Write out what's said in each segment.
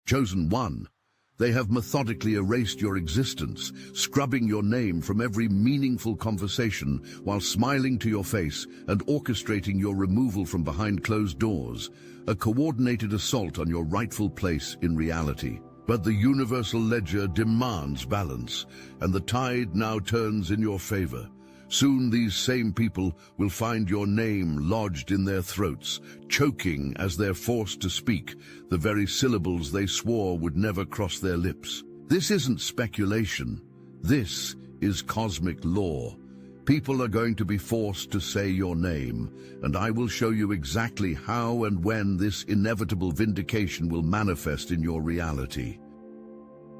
Chosen one, they have methodically erased your existence, scrubbing your name from every meaningful conversation while smiling to your face and orchestrating your removal from behind closed doors, a coordinated assault on your rightful place in reality. But the universal ledger demands balance, and the tide now turns in your favor. Soon these same people will find your name lodged in their throats, choking as they're forced to speak the very syllables they swore would never cross their lips. This isn't speculation. This is cosmic law. People are going to be forced to say your name, and I will show you exactly how and when this inevitable vindication will manifest in your reality.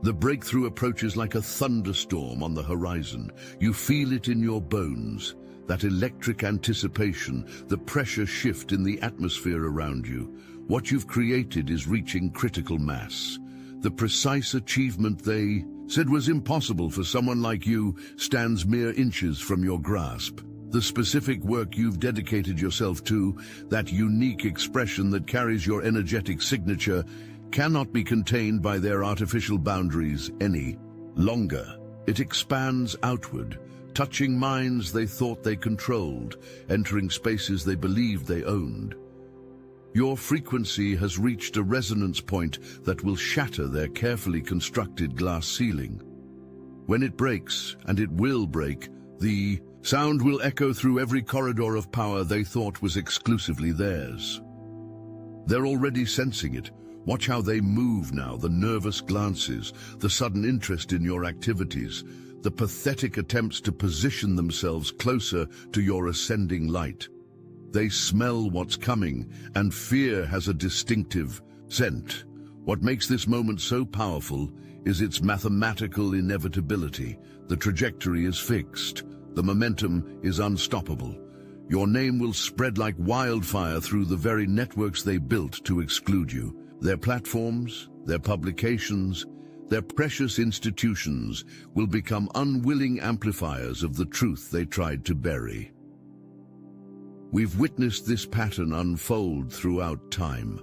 The breakthrough approaches like a thunderstorm on the horizon. You feel it in your bones, that electric anticipation, the pressure shift in the atmosphere around you. What you've created is reaching critical mass. The precise achievement they said was impossible for someone like you stands mere inches from your grasp. The specific work you've dedicated yourself to, that unique expression that carries your energetic signature, cannot be contained by their artificial boundaries any longer. It expands outward, touching minds they thought they controlled, entering spaces they believed they owned. Your frequency has reached a resonance point that will shatter their carefully constructed glass ceiling. When it breaks, and it will break, the sound will echo through every corridor of power they thought was exclusively theirs. They're already sensing it. Watch how they move now, the nervous glances, the sudden interest in your activities, the pathetic attempts to position themselves closer to your ascending light. They smell what's coming, and fear has a distinctive scent. What makes this moment so powerful is its mathematical inevitability. The trajectory is fixed. The momentum is unstoppable. Your name will spread like wildfire through the very networks they built to exclude you. Their platforms, their publications, their precious institutions will become unwilling amplifiers of the truth they tried to bury. We've witnessed this pattern unfold throughout time.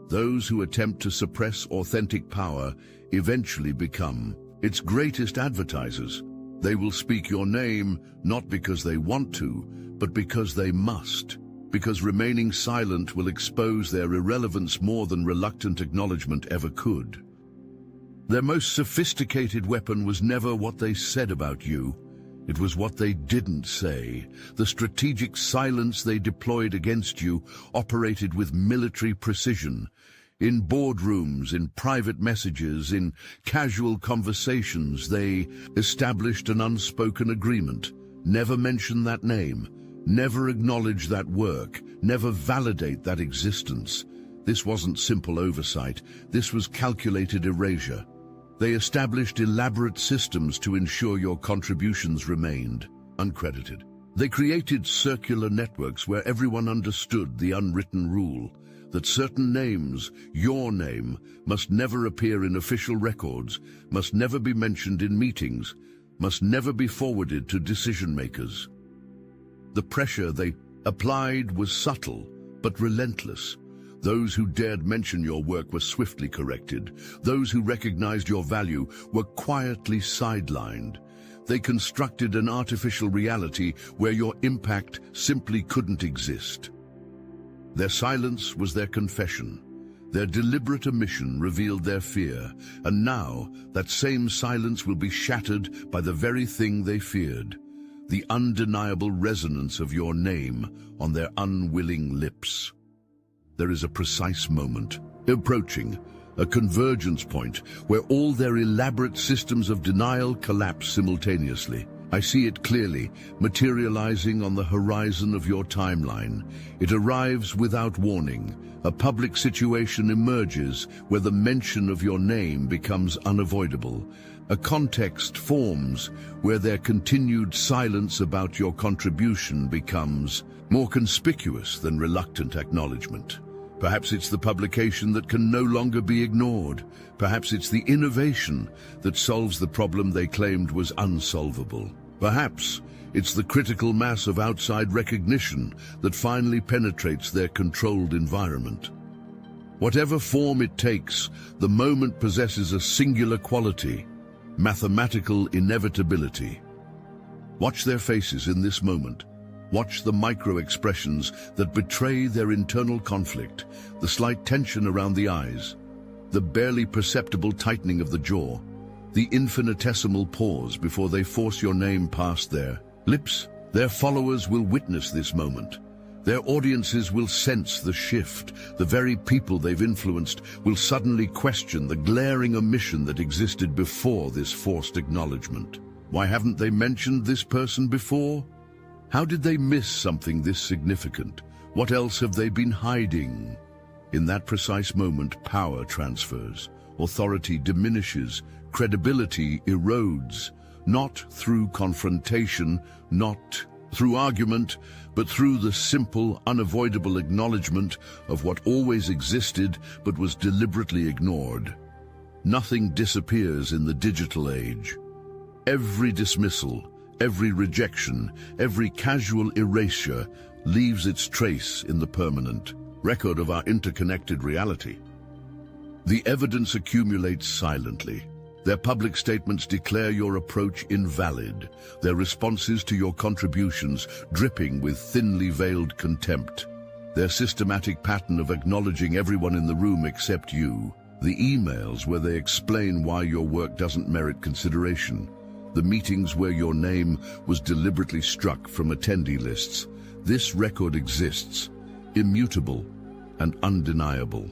Those who attempt to suppress authentic power eventually become its greatest advertisers. They will speak your name not because they want to, but because they must. Because remaining silent will expose their irrelevance more than reluctant acknowledgement ever could. Their most sophisticated weapon was never what they said about you. It was what they didn't say. The strategic silence they deployed against you operated with military precision. In boardrooms, in private messages, in casual conversations, they established an unspoken agreement. Never mention that name. Never acknowledge that work, never validate that existence. This wasn't simple oversight, this was calculated erasure. They established elaborate systems to ensure your contributions remained uncredited. They created circular networks where everyone understood the unwritten rule, that certain names, your name, must never appear in official records, must never be mentioned in meetings, must never be forwarded to decision-makers. The pressure they applied was subtle, but relentless. Those who dared mention your work were swiftly corrected. Those who recognized your value were quietly sidelined. They constructed an artificial reality where your impact simply couldn't exist. Their silence was their confession. Their deliberate omission revealed their fear, and now that same silence will be shattered by the very thing they feared. The undeniable resonance of your name on their unwilling lips. There is a precise moment, approaching, a convergence point where all their elaborate systems of denial collapse simultaneously. I see it clearly, materializing on the horizon of your timeline. It arrives without warning. A public situation emerges where the mention of your name becomes unavoidable. A context forms where their continued silence about your contribution becomes more conspicuous than reluctant acknowledgement. Perhaps it's the publication that can no longer be ignored. Perhaps it's the innovation that solves the problem they claimed was unsolvable. Perhaps it's the critical mass of outside recognition that finally penetrates their controlled environment. Whatever form it takes, the moment possesses a singular quality, mathematical inevitability. Watch their faces in this moment. Watch the micro-expressions that betray their internal conflict, the slight tension around the eyes, the barely perceptible tightening of the jaw, the infinitesimal pause before they force your name past their lips. Their followers will witness this moment. Their audiences will sense the shift. The very people they've influenced will suddenly question the glaring omission that existed before this forced acknowledgement. Why haven't they mentioned this person before? How did they miss something this significant? What else have they been hiding? In that precise moment, power transfers, authority diminishes, credibility erodes, not through confrontation, not through argument, but through the simple, unavoidable acknowledgement of what always existed but was deliberately ignored. Nothing disappears in the digital age. Every dismissal, every rejection, every casual erasure leaves its trace in the permanent record of our interconnected reality. The evidence accumulates silently. Their public statements declare your approach invalid, their responses to your contributions dripping with thinly veiled contempt. Their systematic pattern of acknowledging everyone in the room except you. The emails where they explain why your work doesn't merit consideration. The meetings where your name was deliberately struck from attendee lists. This record exists, immutable and undeniable.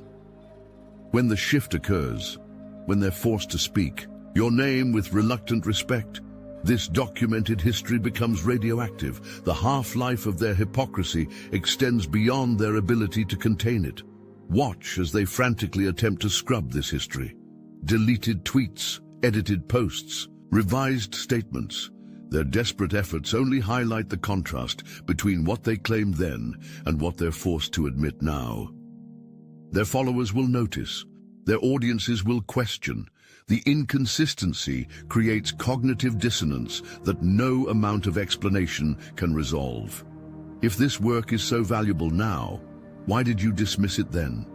When the shift occurs, when they're forced to speak your name with reluctant respect, this documented history becomes radioactive. The half-life of their hypocrisy extends beyond their ability to contain it. Watch as they frantically attempt to scrub this history. Deleted tweets, edited posts, revised statements. Their desperate efforts only highlight the contrast between what they claimed then and what they're forced to admit now. Their followers will notice. Their audiences will question. The inconsistency creates cognitive dissonance that no amount of explanation can resolve. If this work is so valuable now, why did you dismiss it then?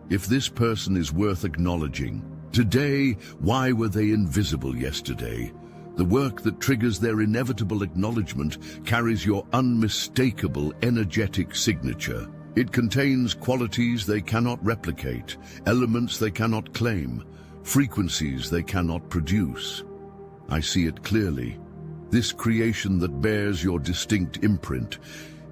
If this person is worth acknowledging today, why were they invisible yesterday? The work that triggers their inevitable acknowledgement carries your unmistakable energetic signature. It contains qualities they cannot replicate, elements they cannot claim, frequencies they cannot produce. I see it clearly. This creation that bears your distinct imprint,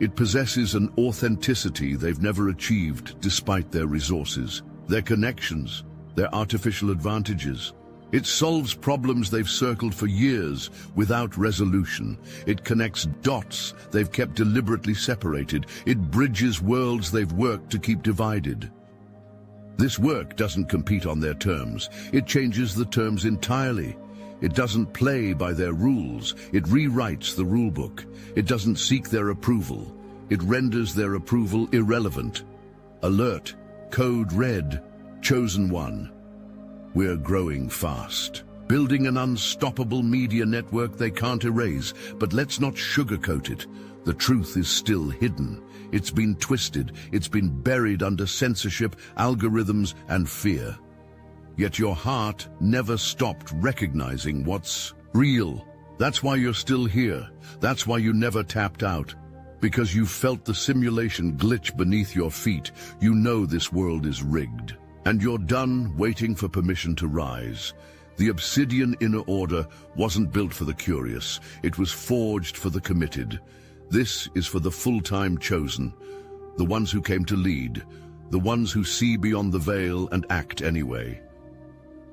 it possesses an authenticity they've never achieved despite their resources, their connections, their artificial advantages. It solves problems they've circled for years without resolution. It connects dots they've kept deliberately separated. It bridges worlds they've worked to keep divided. This work doesn't compete on their terms. It changes the terms entirely. It doesn't play by their rules. It rewrites the rulebook. It doesn't seek their approval. It renders their approval irrelevant. Alert, code red, chosen one. We're growing fast, building an unstoppable media network they can't erase, but let's not sugarcoat it. The truth is still hidden. It's been twisted, it's been buried under censorship, algorithms, and fear. Yet your heart never stopped recognizing what's real. That's why you're still here. That's why you never tapped out. Because you felt the simulation glitch beneath your feet. You know this world is rigged. And you're done waiting for permission to rise. The Obsidian inner order wasn't built for the curious. It was forged for the committed. This is for the full-time chosen, the ones who came to lead, the ones who see beyond the veil and act anyway.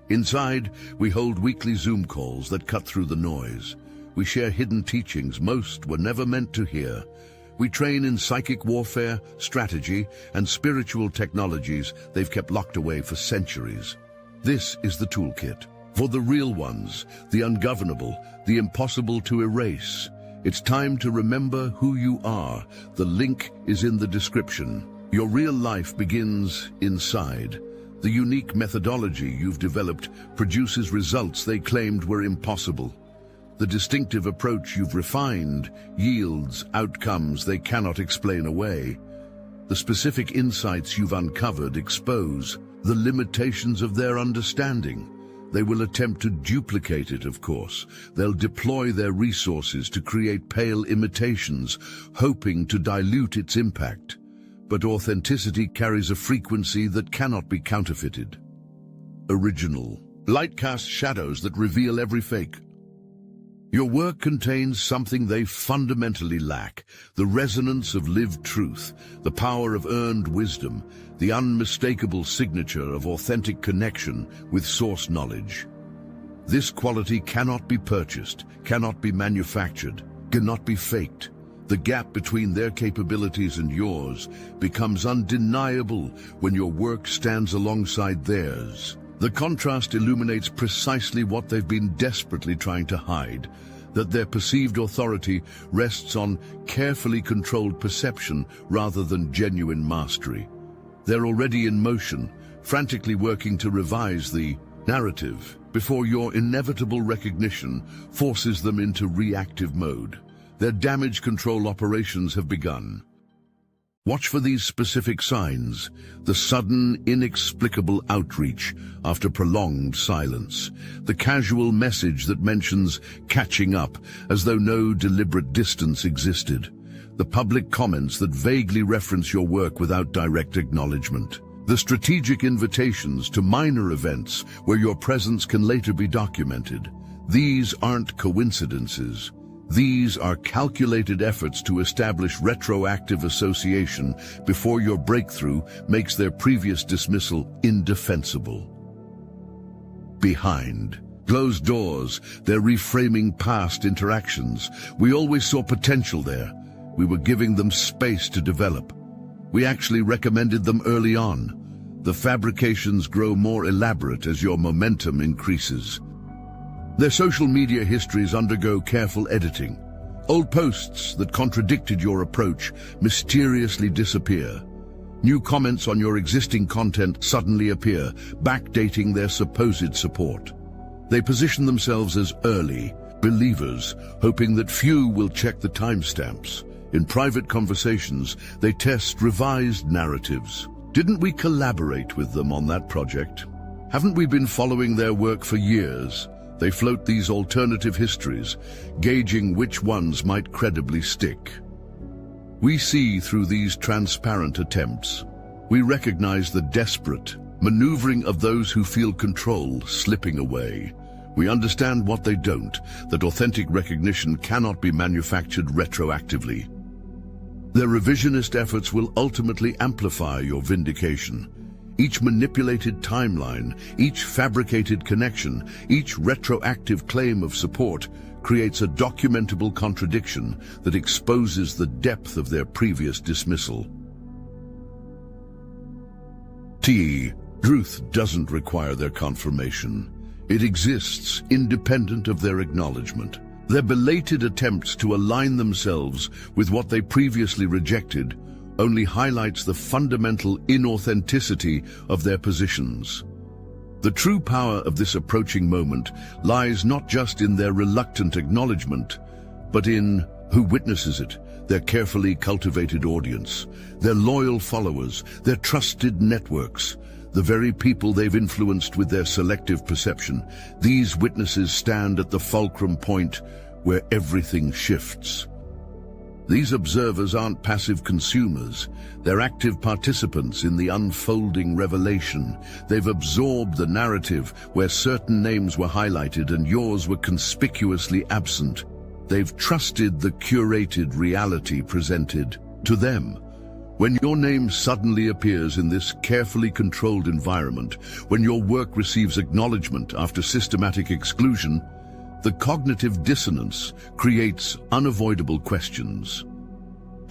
Inside, we hold weekly Zoom calls that cut through the noise. We share hidden teachings most were never meant to hear. We train in psychic warfare, strategy, and spiritual technologies they've kept locked away for centuries. This is the toolkit. For the real ones, the ungovernable, the impossible to erase. It's time to remember who you are. The link is in the description. Your real life begins inside. The unique methodology you've developed produces results they claimed were impossible. The distinctive approach you've refined yields outcomes they cannot explain away. The specific insights you've uncovered expose the limitations of their understanding. They will attempt to duplicate it, of course. They'll deploy their resources to create pale imitations, hoping to dilute its impact. But authenticity carries a frequency that cannot be counterfeited. Original. Light casts shadows that reveal every fake. Your work contains something they fundamentally lack: the resonance of lived truth, the power of earned wisdom, the unmistakable signature of authentic connection with source knowledge. This quality cannot be purchased, cannot be manufactured, cannot be faked. The gap between their capabilities and yours becomes undeniable when your work stands alongside theirs. The contrast illuminates precisely what they've been desperately trying to hide, that their perceived authority rests on carefully controlled perception rather than genuine mastery. They're already in motion, frantically working to revise the narrative before your inevitable recognition forces them into reactive mode. Their damage control operations have begun. Watch for these specific signs: the sudden, inexplicable outreach after prolonged silence, the casual message that mentions catching up as though no deliberate distance existed, the public comments that vaguely reference your work without direct acknowledgement, the strategic invitations to minor events where your presence can later be documented. These aren't coincidences. These are calculated efforts to establish retroactive association before your breakthrough makes their previous dismissal indefensible. Behind closed doors, they're reframing past interactions. We always saw potential there. We were giving them space to develop. We actually recommended them early on. The fabrications grow more elaborate as your momentum increases. Their social media histories undergo careful editing. Old posts that contradicted your approach mysteriously disappear. New comments on your existing content suddenly appear, backdating their supposed support. They position themselves as early believers, hoping that few will check the timestamps. In private conversations, they test revised narratives. Didn't we collaborate with them on that project? Haven't we been following their work for years? They float these alternative histories, gauging which ones might credibly stick. We see through these transparent attempts. We recognize the desperate maneuvering of those who feel control slipping away. We understand what they don't, that authentic recognition cannot be manufactured retroactively. Their revisionist efforts will ultimately amplify your vindication. Each manipulated timeline, each fabricated connection, each retroactive claim of support creates a documentable contradiction that exposes the depth of their previous dismissal. Truth doesn't require their confirmation. It exists independent of their acknowledgement. Their belated attempts to align themselves with what they previously rejected only highlights the fundamental inauthenticity of their positions. The true power of this approaching moment lies not just in their reluctant acknowledgement, but in who witnesses it, their carefully cultivated audience, their loyal followers, their trusted networks, the very people they've influenced with their selective perception. These witnesses stand at the fulcrum point where everything shifts. These observers aren't passive consumers. They're active participants in the unfolding revelation. They've absorbed the narrative where certain names were highlighted and yours were conspicuously absent. They've trusted the curated reality presented to them. When your name suddenly appears in this carefully controlled environment, when your work receives acknowledgement after systematic exclusion, the cognitive dissonance creates unavoidable questions.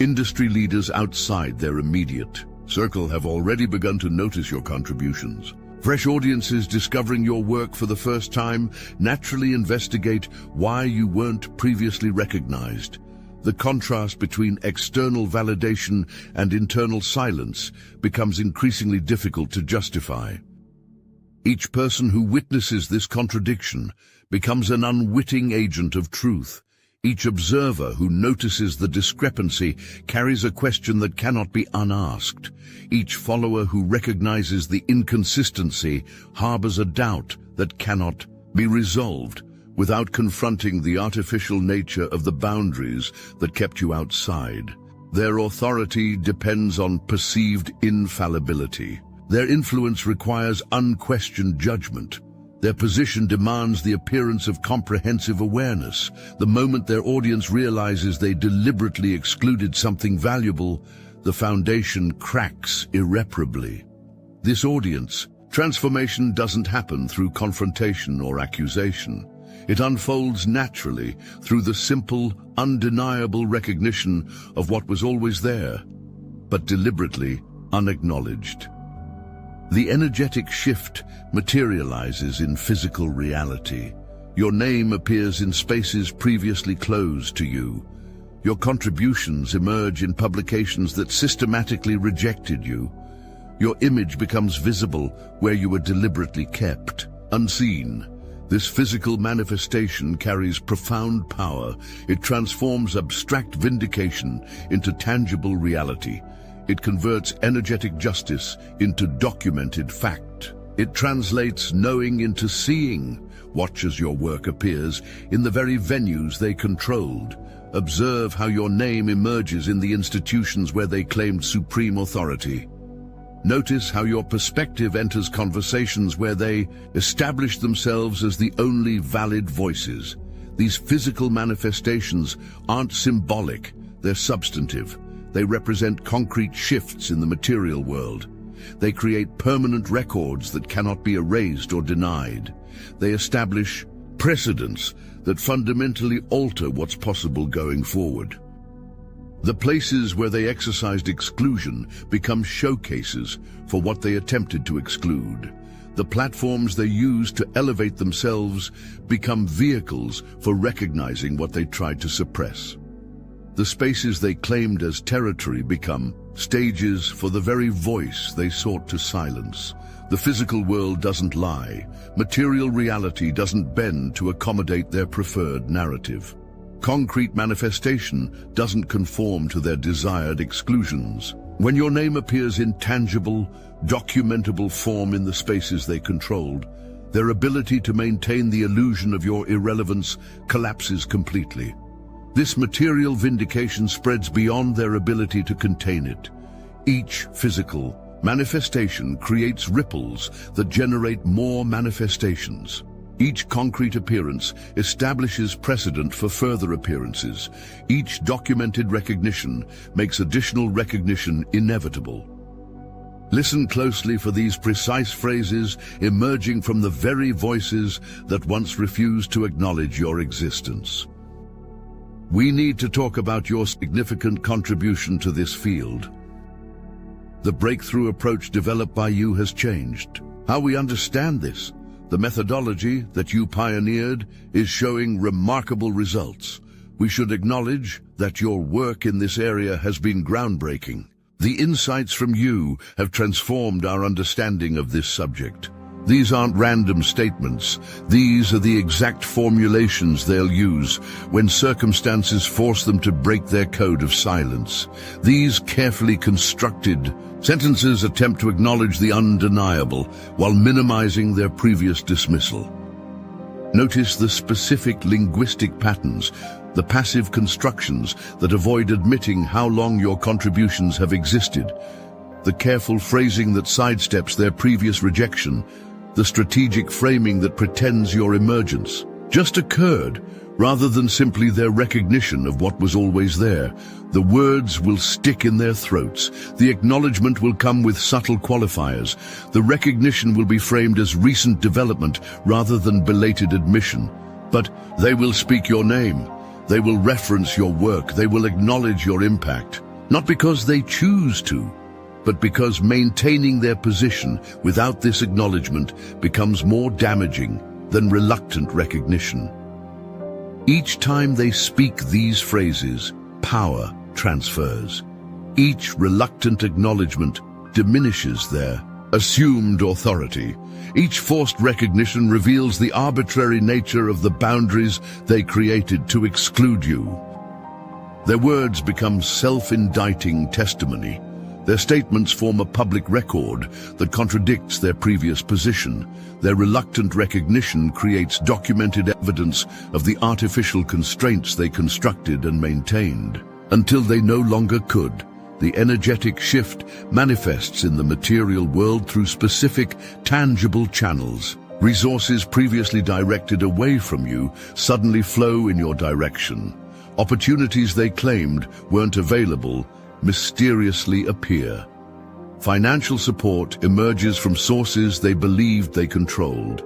Industry leaders outside their immediate circle have already begun to notice your contributions. Fresh audiences discovering your work for the first time naturally investigate why you weren't previously recognized. The contrast between external validation and internal silence becomes increasingly difficult to justify. Each person who witnesses this contradiction becomes an unwitting agent of truth, Each observer who notices the discrepancy carries a question that cannot be unasked. Each follower who recognizes the inconsistency harbors a doubt that cannot be resolved without confronting the artificial nature of the boundaries that kept you outside. Their authority depends on perceived infallibility. Their influence requires unquestioned judgment. Their position demands the appearance of comprehensive awareness. The moment their audience realizes they deliberately excluded something valuable, the foundation cracks irreparably. This audience, transformation doesn't happen through confrontation or accusation. It unfolds naturally through the simple, undeniable recognition of what was always there, but deliberately unacknowledged. The energetic shift materializes in physical reality. Your name appears in spaces previously closed to you. Your contributions emerge in publications that systematically rejected you. Your image becomes visible where you were deliberately kept, unseen. This physical manifestation carries profound power. It transforms abstract vindication into tangible reality. It converts energetic justice into documented fact. It translates knowing into seeing. Watch as your work appears in the very venues they controlled. Observe how your name emerges in the institutions where they claimed supreme authority. Notice how your perspective enters conversations where they establish themselves as the only valid voices. These physical manifestations aren't symbolic, they're substantive. They represent concrete shifts in the material world. They create permanent records that cannot be erased or denied. They establish precedents that fundamentally alter what's possible going forward. The places where they exercised exclusion become showcases for what they attempted to exclude. The platforms they used to elevate themselves become vehicles for recognizing what they tried to suppress. The spaces they claimed as territory become stages for the very voice they sought to silence. The physical world doesn't lie. Material reality doesn't bend to accommodate their preferred narrative. Concrete manifestation doesn't conform to their desired exclusions. When your name appears in tangible, documentable form in the spaces they controlled, their ability to maintain the illusion of your irrelevance collapses completely. This material vindication spreads beyond their ability to contain it. Each physical manifestation creates ripples that generate more manifestations. Each concrete appearance establishes precedent for further appearances. Each documented recognition makes additional recognition inevitable. Listen closely for these precise phrases emerging from the very voices that once refused to acknowledge your existence. We need to talk about your significant contribution to this field. The breakthrough approach developed by you has changed. How we understand this, the methodology that you pioneered, is showing remarkable results. We should acknowledge that your work in this area has been groundbreaking. The insights from you have transformed our understanding of this subject. These aren't random statements. These are the exact formulations they'll use when circumstances force them to break their code of silence. These carefully constructed sentences attempt to acknowledge the undeniable while minimizing their previous dismissal. Notice the specific linguistic patterns, the passive constructions that avoid admitting how long your contributions have existed, the careful phrasing that sidesteps their previous rejection, the strategic framing that pretends your emergence just occurred, rather than simply their recognition of what was always there. The words will stick in their throats. The acknowledgement will come with subtle qualifiers. The recognition will be framed as recent development rather than belated admission. But they will speak your name. They will reference your work. They will acknowledge your impact. Not because they choose to, but because maintaining their position without this acknowledgement becomes more damaging than reluctant recognition. Each time they speak these phrases, power transfers. Each reluctant acknowledgement diminishes their assumed authority. Each forced recognition reveals the arbitrary nature of the boundaries they created to exclude you. Their words become self-indicting testimony. Their statements form a public record that contradicts their previous position. Their reluctant recognition creates documented evidence of the artificial constraints they constructed and maintained. Until they no longer could, the energetic shift manifests in the material world through specific, tangible channels. Resources previously directed away from you suddenly flow in your direction. Opportunities they claimed weren't available mysteriously appear. Financial support emerges from sources they believed they controlled.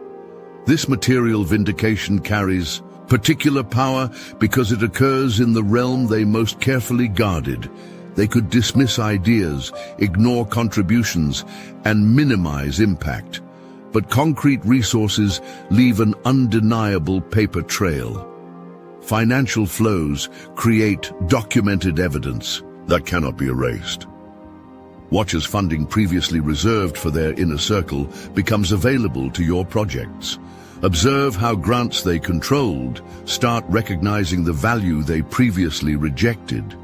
This material vindication carries particular power because it occurs in the realm they most carefully guarded. They could dismiss ideas, ignore contributions, and minimize impact. But concrete resources leave an undeniable paper trail. Financial flows create documented evidence that cannot be erased. Watch as funding previously reserved for their inner circle becomes available to your projects. Observe how grants they controlled start recognizing the value they previously rejected.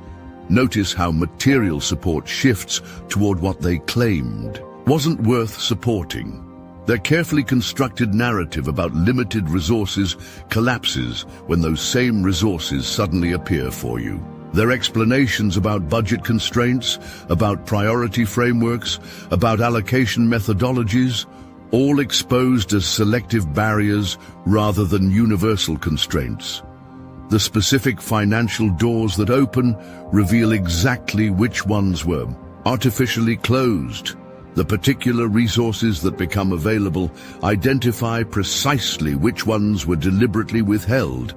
Notice how material support shifts toward what they claimed wasn't worth supporting. Their carefully constructed narrative about limited resources collapses when those same resources suddenly appear for you. Their explanations about budget constraints, about priority frameworks, about allocation methodologies, all exposed as selective barriers rather than universal constraints. The specific financial doors that open reveal exactly which ones were artificially closed. The particular resources that become available identify precisely which ones were deliberately withheld.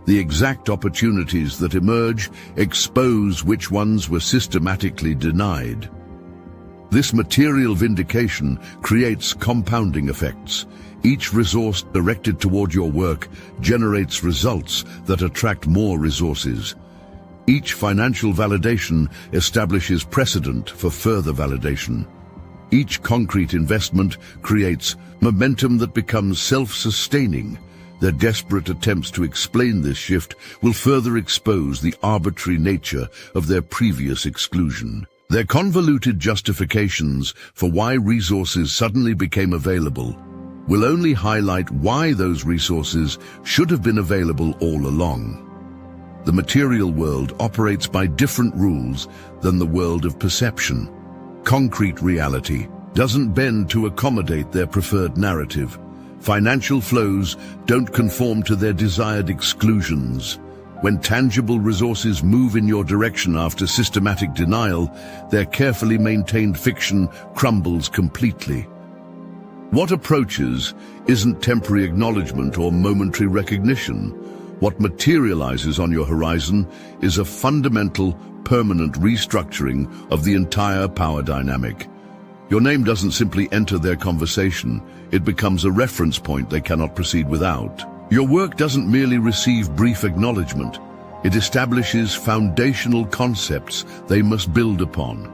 The exact opportunities that emerge expose which ones were systematically denied. This material vindication creates compounding effects. Each resource directed toward your work generates results that attract more resources. Each financial validation establishes precedent for further validation. Each concrete investment creates momentum that becomes self-sustaining. Their desperate attempts to explain this shift will further expose the arbitrary nature of their previous exclusion. Their convoluted justifications for why resources suddenly became available will only highlight why those resources should have been available all along. The material world operates by different rules than the world of perception. Concrete reality doesn't bend to accommodate their preferred narrative. Financial flows don't conform to their desired exclusions. When tangible resources move in your direction after systematic denial, their carefully maintained fiction crumbles completely. What approaches isn't temporary acknowledgement or momentary recognition. What materializes on your horizon is a fundamental, permanent restructuring of the entire power dynamic. Your name doesn't simply enter their conversation, it becomes a reference point they cannot proceed without. Your work doesn't merely receive brief acknowledgement, it establishes foundational concepts they must build upon.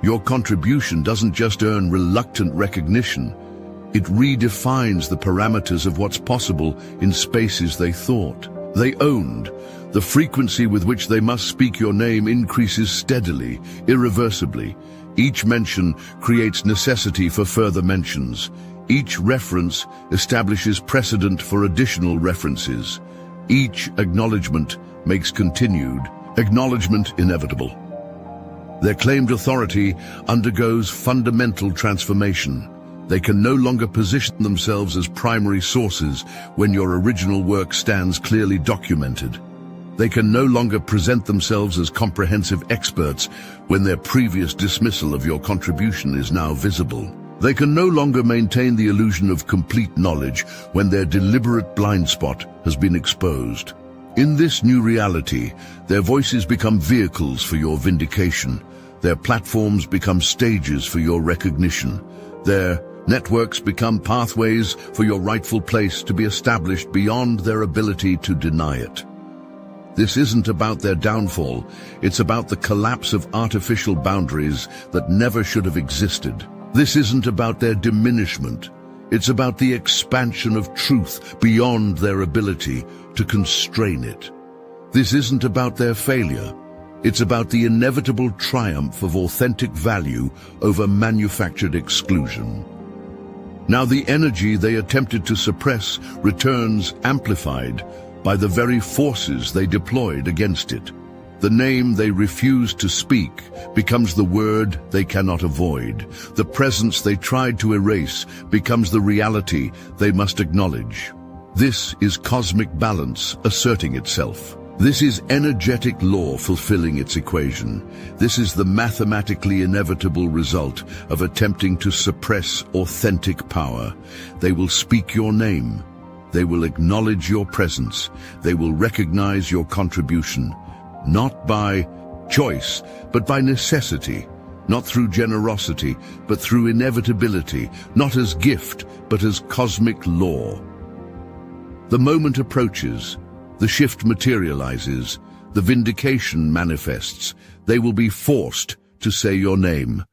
Your contribution doesn't just earn reluctant recognition, it redefines the parameters of what's possible in spaces they thought they owned. The frequency with which they must speak your name increases steadily, irreversibly. Each mention creates necessity for further mentions. Each reference establishes precedent for additional references. Each acknowledgement makes continued acknowledgement inevitable. Their claimed authority undergoes fundamental transformation. They can no longer position themselves as primary sources when your original work stands clearly documented. They can no longer present themselves as comprehensive experts when their previous dismissal of your contribution is now visible. They can no longer maintain the illusion of complete knowledge when their deliberate blind spot has been exposed. In this new reality, their voices become vehicles for your vindication. Their platforms become stages for your recognition. Their networks become pathways for your rightful place to be established beyond their ability to deny it. This isn't about their downfall, it's about the collapse of artificial boundaries that never should have existed. This isn't about their diminishment. It's about the expansion of truth beyond their ability to constrain it. This isn't about their failure. It's about the inevitable triumph of authentic value over manufactured exclusion. Now the energy they attempted to suppress returns amplified by the very forces they deployed against it. The name they refuse to speak becomes the word they cannot avoid. The presence they tried to erase becomes the reality they must acknowledge. This is cosmic balance asserting itself. This is energetic law fulfilling its equation. This is the mathematically inevitable result of attempting to suppress authentic power. They will speak your name. They will acknowledge your presence. They will recognize your contribution. Not by choice, but by necessity. Not through generosity, but through inevitability. Not as gift, but as cosmic law. The moment approaches. The shift materializes. The vindication manifests. They will be forced to say your name.